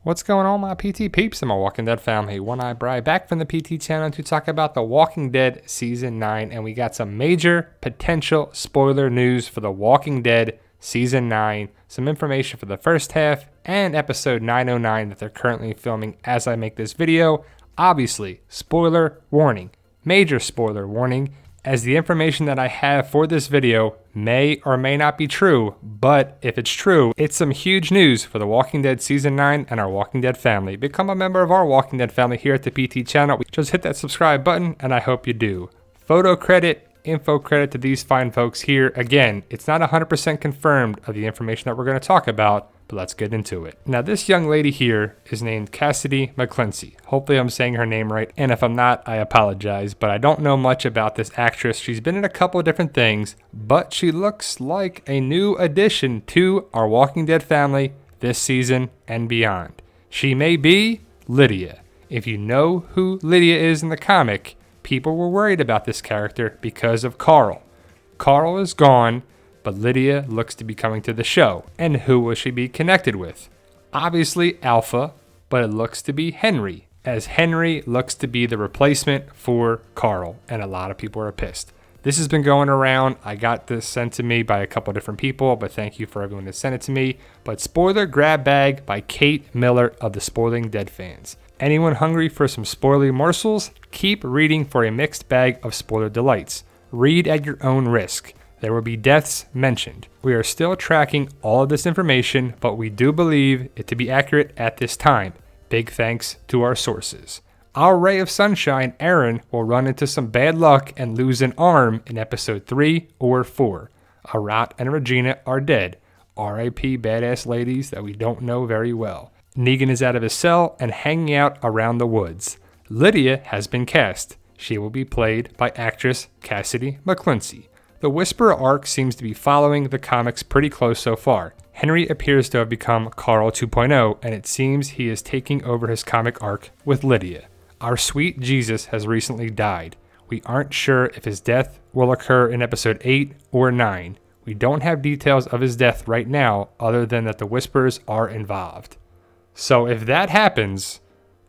What's going on, my PT peeps and my Walking Dead family? One-Eye Bri back from the PT channel to talk about The Walking Dead Season 9, and we got some major potential spoiler news for The Walking Dead Season 9, some information for the first half, and episode 909 that they're currently filming as I make this video. Obviously, spoiler warning, major spoiler warning, as the information that I have for this video may or may not be true, but if it's true, it's some huge news for The Walking Dead Season 9 and our Walking Dead family. Become a member of our Walking Dead family here at the PT channel. Just hit that subscribe button, and I hope you do. Photo credit, info credit to these fine folks here. Again, it's not 100% confirmed of the information that we're going to talk about, but let's get into it. Now, this young lady here is named Cassidy McClincy. Hopefully I'm saying her name right, and if I'm not, I apologize, but I don't know much about this actress. She's been in a couple of different things, but she looks like a new addition to our Walking Dead family this season and beyond. She may be Lydia. If you know who Lydia is in the comic, people were worried about this character because of Carl. Carl is gone, but Lydia looks to be coming to the show. And who will she be connected with? Obviously Alpha, but it looks to be Henry, as Henry looks to be the replacement for Carl, and a lot of people are pissed. This has been going around. I got this sent to me by a couple different people, but thank you for everyone that sent it to me. But spoiler grab bag by Kate Miller of the Spoiling Dead fans. Anyone hungry for some spoiler morsels? Keep reading for a mixed bag of spoiler delights. Read at your own risk. There will be deaths mentioned. We are still tracking all of this information, but we do believe it to be accurate at this time. Big thanks to our sources. Our ray of sunshine, Aaron, will run into some bad luck and lose an arm in episode 3 or 4. Arat and Regina are dead. R.I.P. badass ladies that we don't know very well. Negan is out of his cell and hanging out around the woods. Lydia has been cast. She will be played by actress Cassidy McClincy. The Whisperer arc seems to be following the comics pretty close so far. Henry appears to have become Carl 2.0, and it seems he is taking over his comic arc with Lydia. Our sweet Jesus has recently died. We aren't sure if his death will occur in episode 8 or 9. We don't have details of his death right now, other than that the Whisperers are involved. So if that happens,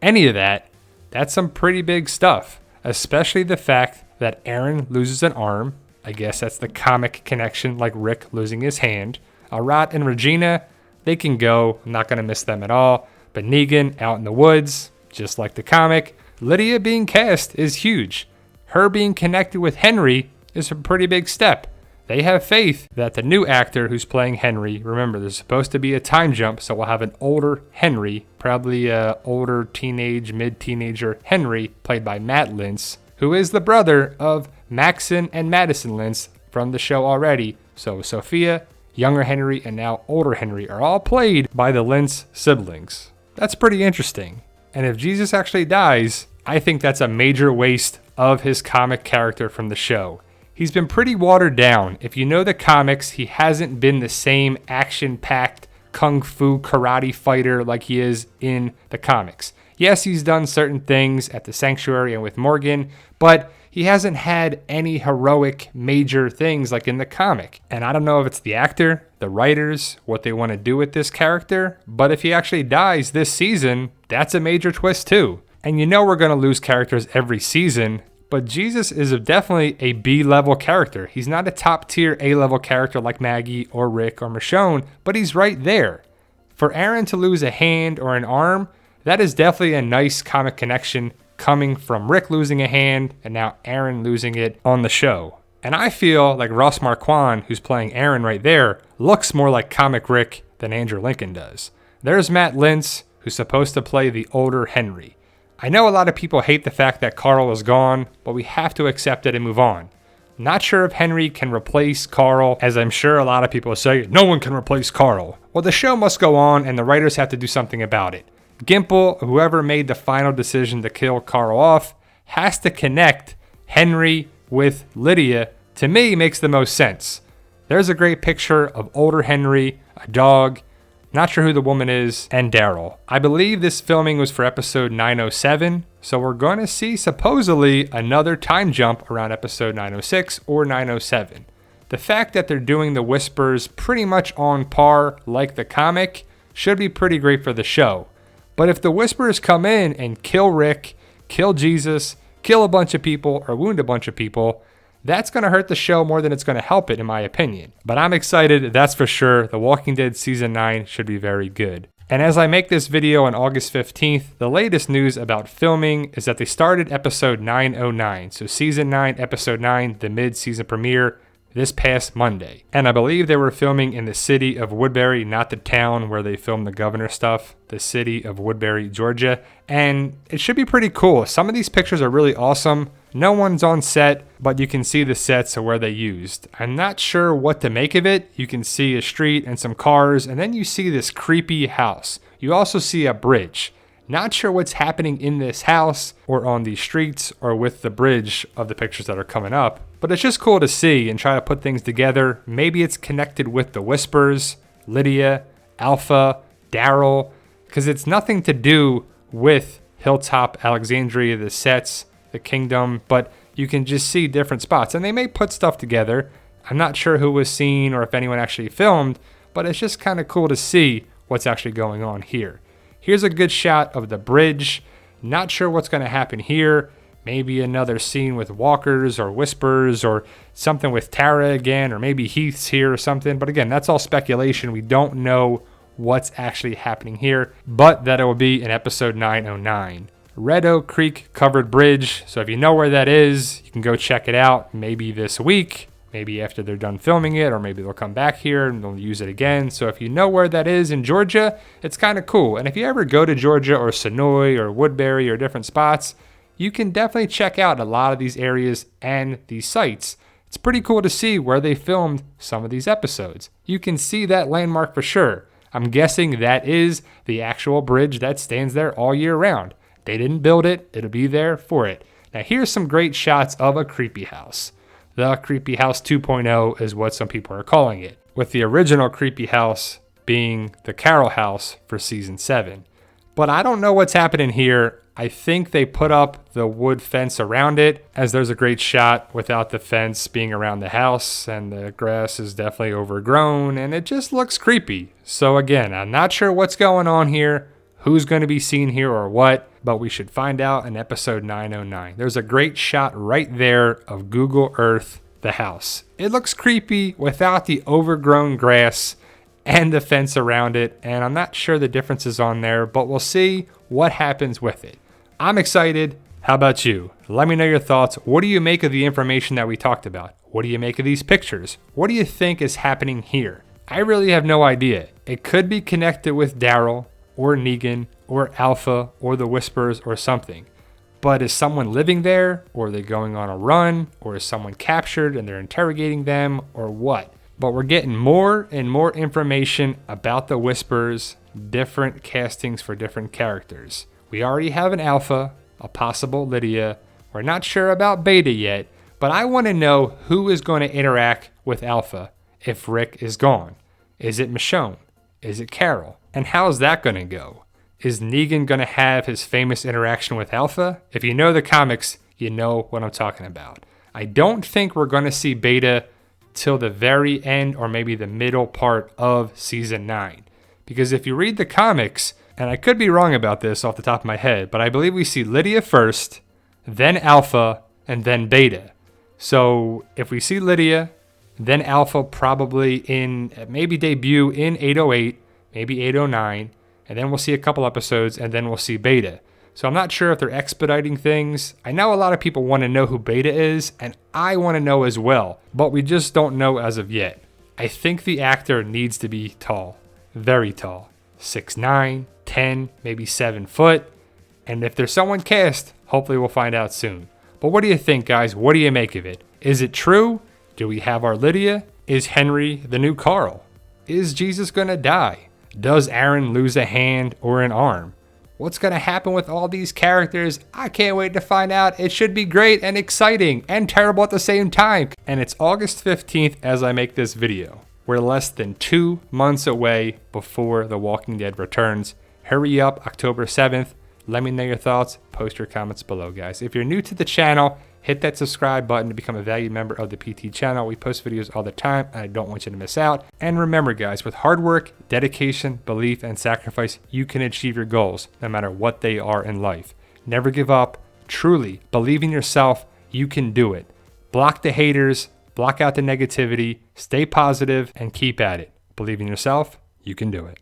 any of that, that's some pretty big stuff, especially the fact that Aaron loses an arm. I guess that's the comic connection, like Rick losing his hand. Arat and Regina, they can go. I'm not going to miss them at all. But Negan out in the woods, just like the comic. Lydia being cast is huge. Her being connected with Henry is a pretty big step. They have faith that the new actor who's playing Henry, remember there's supposed to be a time jump, so we'll have an older Henry, probably older teenage, mid-teenager Henry, played by Matt Lintz, who is the brother of Maxon and Madison Lintz from the show already. So Sophia, younger Henry, and now older Henry are all played by the Lintz siblings. That's pretty interesting. And if Jesus actually dies, I think that's a major waste of his comic character from the show. He's been pretty watered down. If you know the comics, he hasn't been the same action-packed kung fu karate fighter like he is in the comics. Yes, he's done certain things at the Sanctuary and with Morgan, but he hasn't had any heroic major things like in the comic. And I don't know if it's the actor, the writers, what they want to do with this character, but if he actually dies this season, that's a major twist too. And you know we're going to lose characters every season, but Jesus is definitely a B-level character. He's not a top-tier A-level character like Maggie or Rick or Michonne, but he's right there. For Aaron to lose a hand or an arm, that is definitely a nice comic connection coming from Rick losing a hand and now Aaron losing it on the show. And I feel like Ross Marquand, who's playing Aaron right there, looks more like comic Rick than Andrew Lincoln does. There's Matt Lintz, who's supposed to play the older Henry. I know a lot of people hate the fact that Carl is gone, but we have to accept it and move on. Not sure if Henry can replace Carl, as I'm sure a lot of people say, no one can replace Carl. Well, the show must go on and the writers have to do something about it. Gimple, whoever made the final decision to kill Carl off, has to connect Henry with Lydia. To me, makes the most sense. There's a great picture of older Henry, a dog, not sure who the woman is, and Daryl. I believe this filming was for episode 907, so we're going to see supposedly another time jump around episode 906 or 907. The fact that they're doing the Whispers pretty much on par like the comic should be pretty great for the show. But if the Whisperers come in and kill Rick, kill Jesus, kill a bunch of people, or wound a bunch of people, that's going to hurt the show more than it's going to help it, in my opinion. But I'm excited, that's for sure. The Walking Dead Season 9 should be very good. And as I make this video on August 15th, the latest news about filming is that they started episode 909. So Season 9, Episode 9, the mid-season premiere, this past Monday. And I believe they were filming in the city of Woodbury, not the town where they filmed the governor stuff, the city of Woodbury, Georgia. And it should be pretty cool. Some of these pictures are really awesome. No one's on set, but you can see the sets of where they used. I'm not sure what to make of it. You can see a street and some cars, and then you see this creepy house. You also see a bridge. Not sure what's happening in this house or on these streets or with the bridge of the pictures that are coming up. But it's just cool to see and try to put things together. Maybe it's connected with the Whispers, Lydia, Alpha, Daryl, because it's nothing to do with Hilltop, Alexandria, the sets, the kingdom, but you can just see different spots. And they may put stuff together. I'm not sure who was seen or if anyone actually filmed, but it's just kind of cool to see what's actually going on here. Here's a good shot of the bridge. Not sure what's going to happen here. Maybe another scene with walkers or whispers or something with Tara again, or maybe Heath's here or something. But again, that's all speculation. We don't know what's actually happening here, but that it will be in episode 909. Red Oak Creek Covered Bridge. So if you know where that is, you can go check it out maybe this week. Maybe after they're done filming it, or maybe they'll come back here and they'll use it again. So if you know where that is in Georgia, it's kind of cool. And if you ever go to Georgia or Sonoy or Woodbury or different spots, you can definitely check out a lot of these areas and these sites. It's pretty cool to see where they filmed some of these episodes. You can see that landmark for sure. I'm guessing that is the actual bridge that stands there all year round. They didn't build it, it'll be there for it. Now here's some great shots of a creepy house. The Creepy House 2.0 is what some people are calling it, with the original Creepy House being the Carol House for Season 7. But I don't know what's happening here. I think they put up the wood fence around it, as there's a great shot without the fence being around the house, and the grass is definitely overgrown, and it just looks creepy. So again, I'm not sure what's going on here, who's going to be seen here or what, but we should find out in episode 909. There's a great shot right there of Google Earth, the house. It looks creepy without the overgrown grass and the fence around it, and I'm not sure the difference is on there, but we'll see what happens with it. I'm excited. How about you? Let me know your thoughts. What do you make of the information that we talked about? What do you make of these pictures? What do you think is happening here? I really have no idea. It could be connected with Daryl, or Negan, or Alpha, or the Whispers, or something. But is someone living there, or are they going on a run, or is someone captured and they're interrogating them, or what? But we're getting more and more information about the Whispers, different castings for different characters. We already have an Alpha, a possible Lydia. We're not sure about Beta yet, but I want to know who is going to interact with Alpha if Rick is gone. Is it Michonne? Is it Carol? And how's that going to go? Is Negan going to have his famous interaction with Alpha? If you know the comics, you know what I'm talking about. I don't think we're going to see Beta till the very end or maybe the middle part of Season 9. Because if you read the comics, and I could be wrong about this off the top of my head, but I believe we see Lydia first, then Alpha, and then Beta. So if we see Lydia, then Alpha probably in maybe debut in 808, maybe 809, and then we'll see a couple episodes, and then we'll see Beta. So I'm not sure if they're expediting things. I know a lot of people want to know who Beta is, and I want to know as well, but we just don't know as of yet. I think the actor needs to be tall, very tall, 6'9", 10, maybe 7 foot, and if there's someone cast, hopefully we'll find out soon. But what do you think, guys? What do you make of it? Is it true? Do we have our Lydia? Is Henry the new Carl? Is Jesus gonna die? Does Aaron lose a hand or an arm? What's gonna happen with all these characters? I can't wait to find out. It should be great and exciting and terrible at the same time. And it's August 15th as I make this video. We're less than 2 months away before The Walking Dead returns. Hurry up, October 7th. Let me know your thoughts. Post your comments below, guys. If you're new to the channel, hit that subscribe button to become a valued member of the PT channel. We post videos all the time, and I don't want you to miss out. And remember, guys, with hard work, dedication, belief, and sacrifice, you can achieve your goals, no matter what they are in life. Never give up. Truly, believe in yourself. You can do it. Block the haters, block out the negativity, stay positive, and keep at it. Believe in yourself. You can do it.